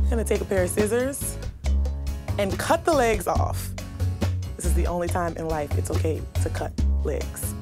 gonna take a pair of scissors and cut the legs off. This is the only time in life it's okay to cut legs.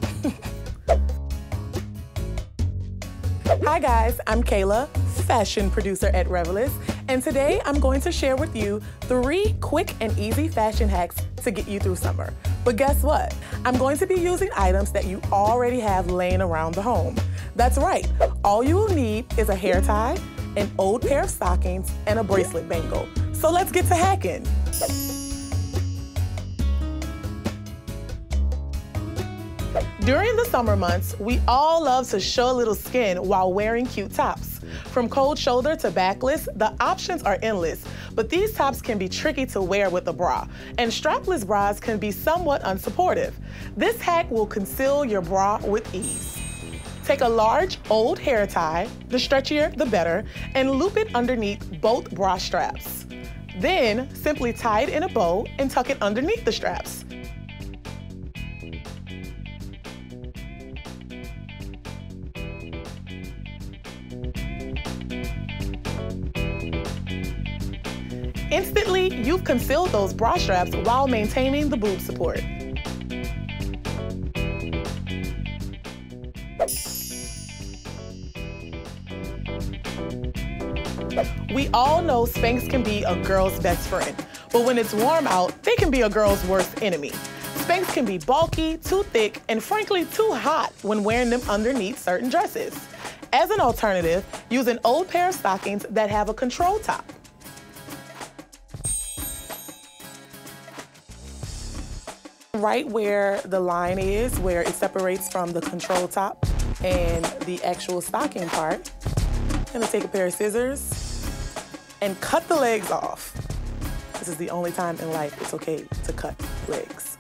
Hi guys, I'm Kayla, fashion producer at Revelist, and today I'm going to share with you 3 quick and easy fashion hacks to get you through summer. But guess what? I'm going to be using items that you already have laying around the home. That's right, all you will need is a hair tie, an old pair of stockings, and a bracelet bangle. So let's get to hacking. During the summer months, we all love to show a little skin while wearing cute tops. From cold shoulder to backless, the options are endless, but these tops can be tricky to wear with a bra, and strapless bras can be somewhat unsupportive. This hack will conceal your bra with ease. Take a large old hair tie, the stretchier the better, and loop it underneath both bra straps. Then simply tie it in a bow and tuck it underneath the straps. Instantly, you've concealed those bra straps while maintaining the boob support. We all know Spanx can be a girl's best friend, but when it's warm out, they can be a girl's worst enemy. Spanx can be bulky, too thick, and frankly too hot when wearing them underneath certain dresses. As an alternative, use an old pair of stockings that have a control top. Right where the line is, where it separates from the control top and the actual stocking part, I'm gonna take a pair of scissors and cut the legs off. This is the only time in life it's okay to cut legs.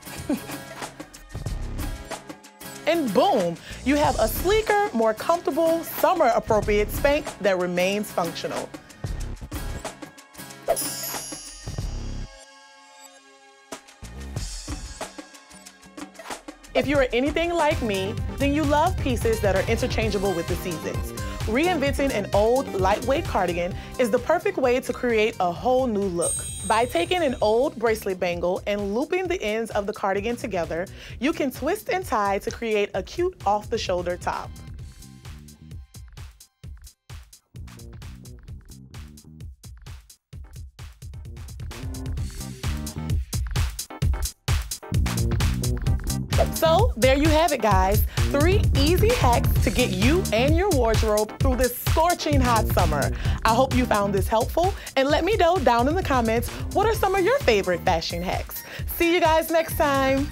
And boom, you have a sleeker, more comfortable, summer-appropriate Spanx that remains functional. If you are anything like me, then you love pieces that are interchangeable with the seasons. Reinventing an old, lightweight cardigan is the perfect way to create a whole new look. By taking an old bracelet bangle and looping the ends of the cardigan together, you can twist and tie to create a cute off-the-shoulder top. So there you have it, guys. 3 easy hacks to get you and your wardrobe through this scorching hot summer. I hope you found this helpful, and let me know down in the comments what are some of your favorite fashion hacks. See you guys next time.